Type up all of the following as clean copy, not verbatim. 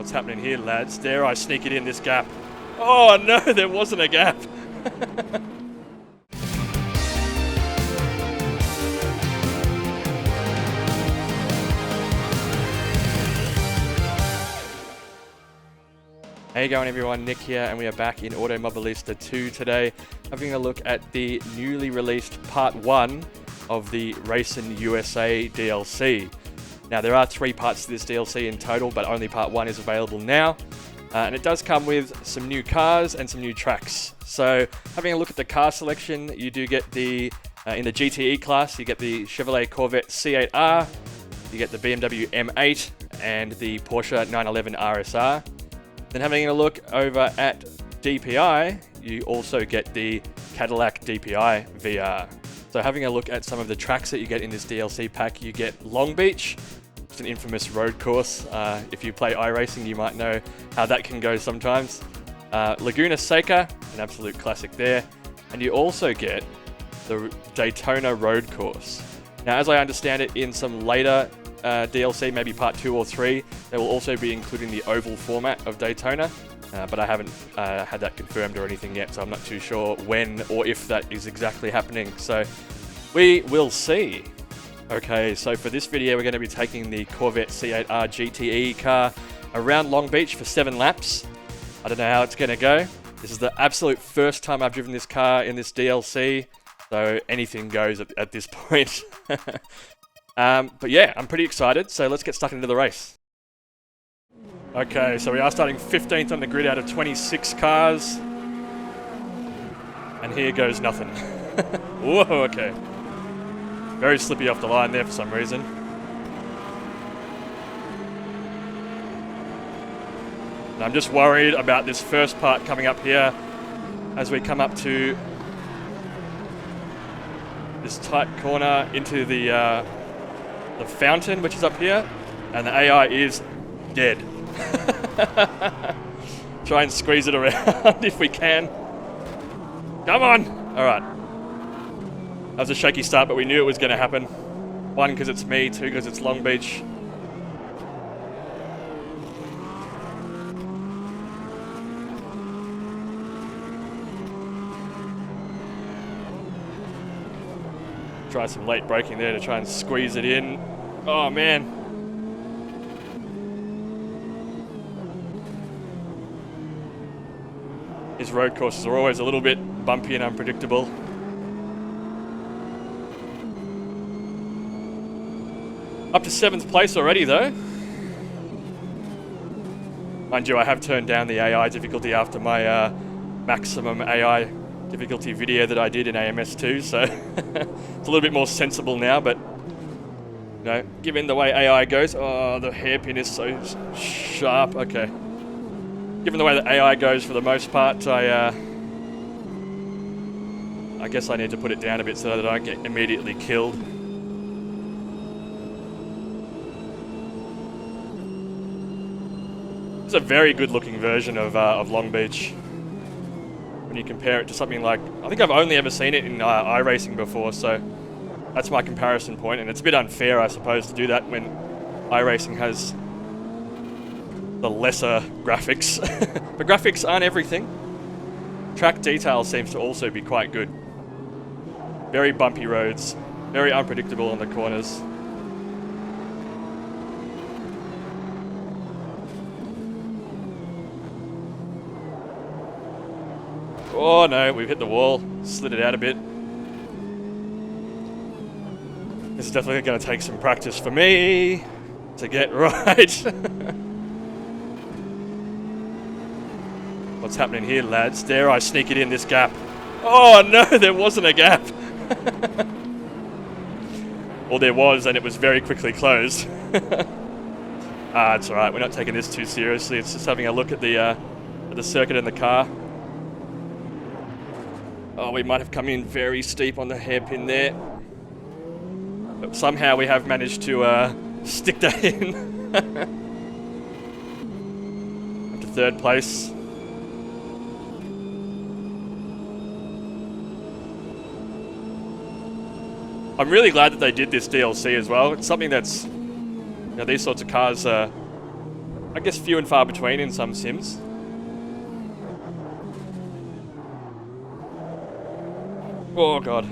What's happening here, lads? Dare I sneak it in this gap? Oh no, there wasn't a gap. Hey going everyone, Nick here, and we are back in Automobilista 2 today, having a look at the newly released Part 1 of the Racin USA DLC. Now there are 3 parts to this DLC in total, but only Part 1 is available now. And it does come with some new cars and some new tracks. So having a look at the car selection, you do get the, in the GTE class, you get the Chevrolet Corvette C8.R, you get the BMW M8 and the Porsche 911 RSR. Then having a look over at DPi, you also get the Cadillac DPi VR. So having a look at some of the tracks that you get in this DLC pack, you get Long Beach. It's an infamous road course. If you play iRacing, you might know how that can go sometimes. Laguna Seca, an absolute classic there. And you also get the Daytona road course. Now, as I understand it, in some later DLC, maybe part 2 or 3, they will also be including the oval format of Daytona, but I haven't had that confirmed or anything yet, so I'm not too sure when or if that is exactly happening, so we will see. Okay, so for this video we're going to be taking the Corvette C8.R GTE car around Long Beach for 7 laps. I don't know how it's going to go. This is the absolute first time I've driven this car in this DLC, so anything goes at this point. But yeah, I'm pretty excited, so let's get stuck into the race. Okay, so we are starting 15th on the grid out of 26 cars. And here goes nothing. Whoa, okay. Very slippy off the line there for some reason. And I'm just worried about this first part coming up here as we come up to this tight corner into the fountain, which is up here, and the AI is dead. Try and squeeze it around if we can. Come on! Alright. That was a shaky start, but we knew it was going to happen. 1, because it's me, 2, because it's Long Beach. Try some late braking there to try and squeeze it in. Oh man. His road courses are always a little bit bumpy and unpredictable. Up to 7th place already though. Mind you, I have turned down the AI difficulty after my maximum AI difficulty video that I did in AMS2, so it's a little bit more sensible now, but you know, given the way AI goes, oh, the hairpin is so sharp, okay. Given the way that AI goes for the most part, I guess I need to put it down a bit so that I don't get immediately killed. It's a very good looking version of Long Beach. When you compare it to something like, I think I've only ever seen it in iRacing before, so that's my comparison point, and it's a bit unfair, I suppose, to do that when iRacing has the lesser graphics. But graphics aren't everything. Track detail seems to also be quite good. Very bumpy roads, very unpredictable on the corners. Oh no, we've hit the wall, slid it out a bit. This is definitely going to take some practice for me to get right. What's happening here, lads? Dare I sneak it in this gap? Oh no, there wasn't a gap. Well, there was, and it was very quickly closed. It's alright, we're not taking this too seriously. It's just having a look at the circuit and the car. Oh, we might have come in very steep on the hairpin there. But somehow we have managed to stick that in. Up to 3rd place. I'm really glad that they did this DLC as well. It's something that's, you know, these sorts of cars I guess few and far between in some sims. Oh god.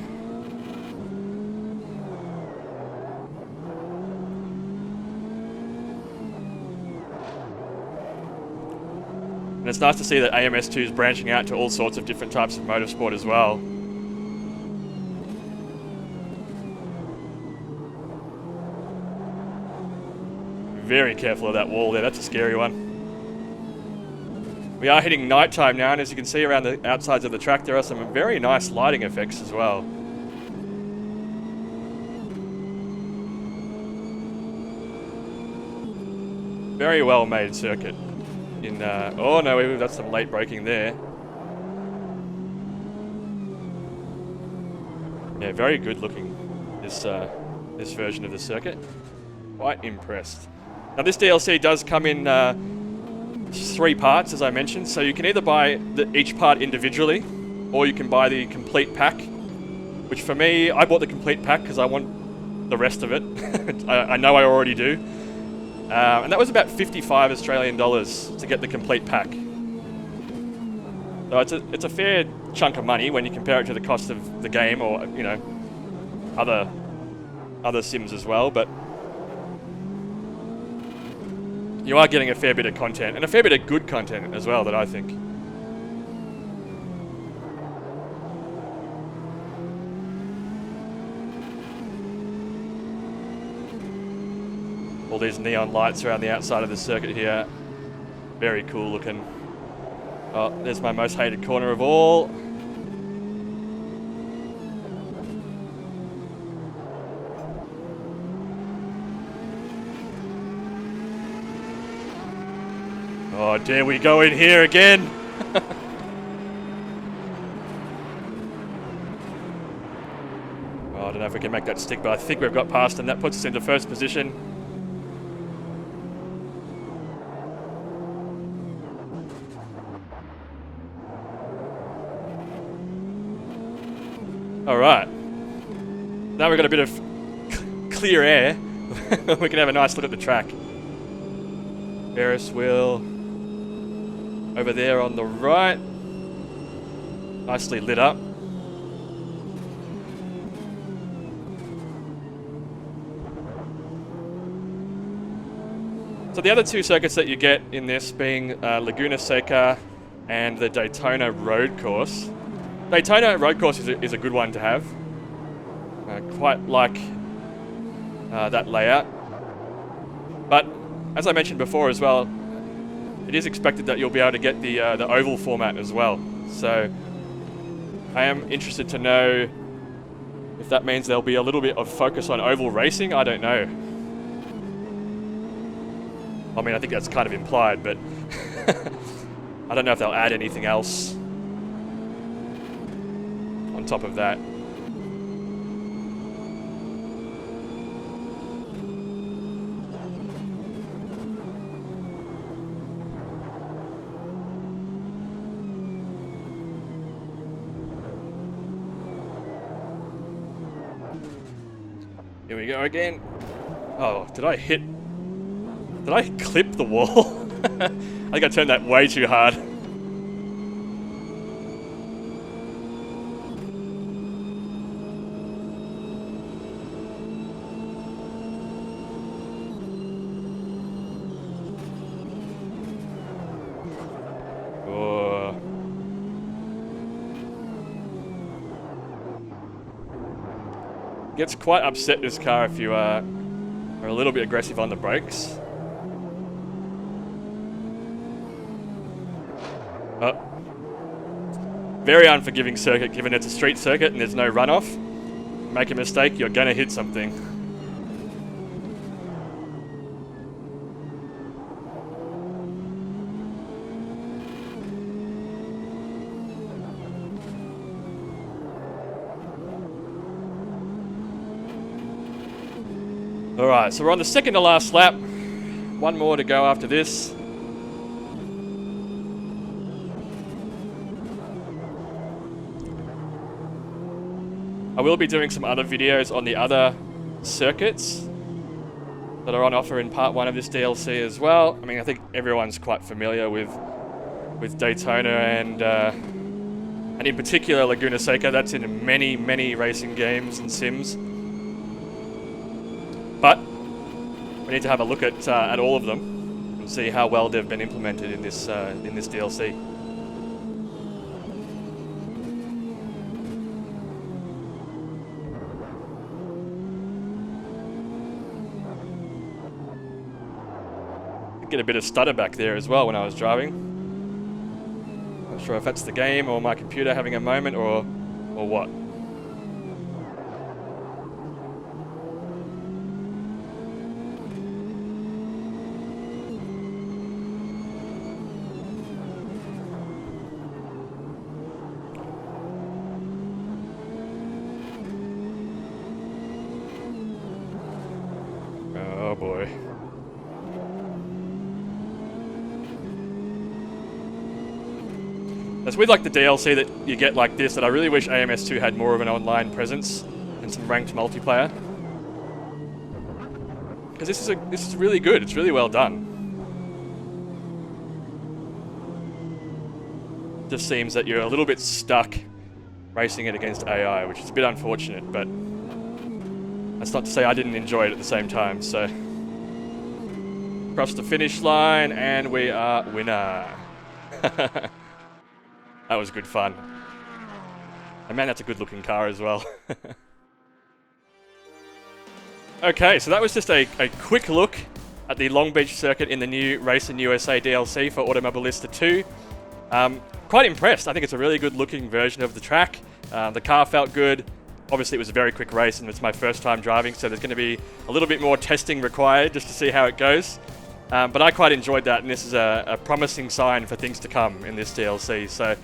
And it's nice to see that AMS2 is branching out to all sorts of different types of motorsport as well. Very careful of that wall there, that's a scary one. We are hitting nighttime now, and as you can see around the outsides of the track, there are some very nice lighting effects as well. Very well made circuit. Oh no, that's some late braking there. Yeah, very good looking, this version of the circuit. Quite impressed. Now this DLC does come in 3 parts, as I mentioned, so you can either buy each part individually, or you can buy the complete pack, which for me, I bought the complete pack because I want the rest of it. I know I already do. And that was about 55 Australian dollars to get the complete pack. So it's a fair chunk of money when you compare it to the cost of the game, or, you know, other sims as well, but you are getting a fair bit of content, and a fair bit of good content as well, that I think. All these neon lights around the outside of the circuit here. Very cool looking. Oh, there's my most hated corner of all. Oh, dare we go in here again? Oh, I don't know if we can make that stick, but I think we've got past, and that puts us into first position. Alright. Now we've got a bit of clear air. We can have a nice look at the track. Ferris wheel over there on the right, nicely lit up. So the other 2 circuits that you get in this being Laguna, Seca and the Daytona road course. Daytona road course is a good one to have. Quite like that layout. But as I mentioned before as well, it is expected that you'll be able to get the oval format as well. So I am interested to know if that means there'll be a little bit of focus on oval racing. I don't know. I mean, I think that's kind of implied, but I don't know if they'll add anything else on top of that. Here we go again. Oh, did I clip the wall? I think I turned that way too hard. Gets quite upset, this car, if you are a little bit aggressive on the brakes. Oh. Very unforgiving circuit, given it's a street circuit and there's no runoff. Make a mistake, you're gonna hit something. Alright, so we're on the second to last lap. One more to go after this. I will be doing some other videos on the other circuits. that are on offer in part 1 of this DLC as well. I mean, I think everyone's quite familiar with Daytona and in particular Laguna Seca. That's in many, many racing games and sims. But we need to have a look at all of them and see how well they've been implemented in this DLC. Get a bit of stutter back there as well when I was driving. Not sure if that's the game or my computer having a moment or what. Oh boy. It's with like the DLC that you get like this that I really wish AMS2 had more of an online presence and some ranked multiplayer. Because this is really good. It's really well done. Just seems that you're a little bit stuck racing it against AI, which is a bit unfortunate, but that's not to say I didn't enjoy it at the same time. So across the finish line and we are winner. That was good fun. And man, that's a good looking car as well. Okay, so that was just a quick look at the Long Beach circuit in the new Racin USA DLC for Automobilista 2. Quite impressed. I think it's a really good looking version of the track. The car felt good. Obviously it was a very quick race and it's my first time driving, so there's going to be a little bit more testing required just to see how it goes. But I quite enjoyed that, and this is a promising sign for things to come in this DLC. So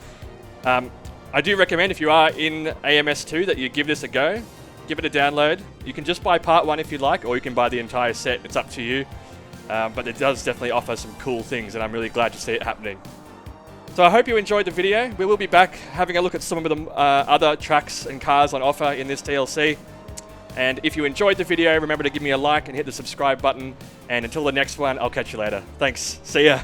I do recommend, if you are in AMS2, that you give this a go. Give it a download. You can just buy part 1 if you like, or you can buy the entire set. It's up to you. But it does definitely offer some cool things, and I'm really glad to see it happening. So I hope you enjoyed the video. We will be back having a look at some of the other tracks and cars on offer in this DLC. And if you enjoyed the video, remember to give me a like and hit the subscribe button. And until the next one, I'll catch you later. Thanks. See ya.